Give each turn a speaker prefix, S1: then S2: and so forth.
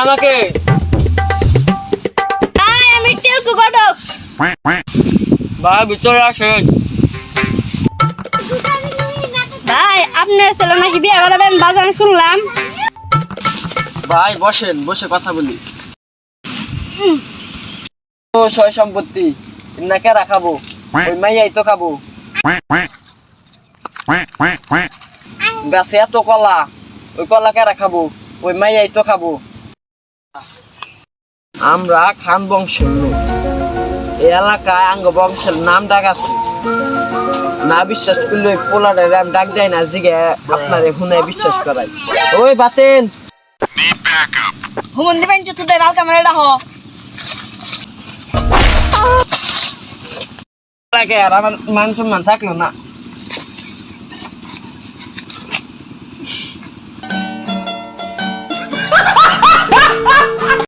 S1: আমাকে
S2: আমি টেলকু ঘটক।
S1: ভাই ভিতরে আসেন।
S2: ভাই আপনার ছেলে নাকি বিয়ে করাবেন বাজার শুনলাম।
S1: ভাই বসেন, বসে কথা বলি। ও সয় সম্পত্তি না কে রাখাবো, ওই মাইয়াই তো খাবো। গাছে এত কলা, ওই কলা কে রাখাবো, ওই মাইয়াই তো খাবো। আমরা খান বংশের লোক, এই এলাকায় আঙ্গ বংশের নাম ডাক আছে। না বিশ্বাস করলে ওই পোলারের আমি ডাক দেয় না, জিগে আপনারে হুনে বিশ্বাস করাই। ওই বাতেন
S2: হুমন দিবেন চুতু দে বাল ক্যামেরাটা হ।
S1: আর আমার মান সম্মান থাকলো না।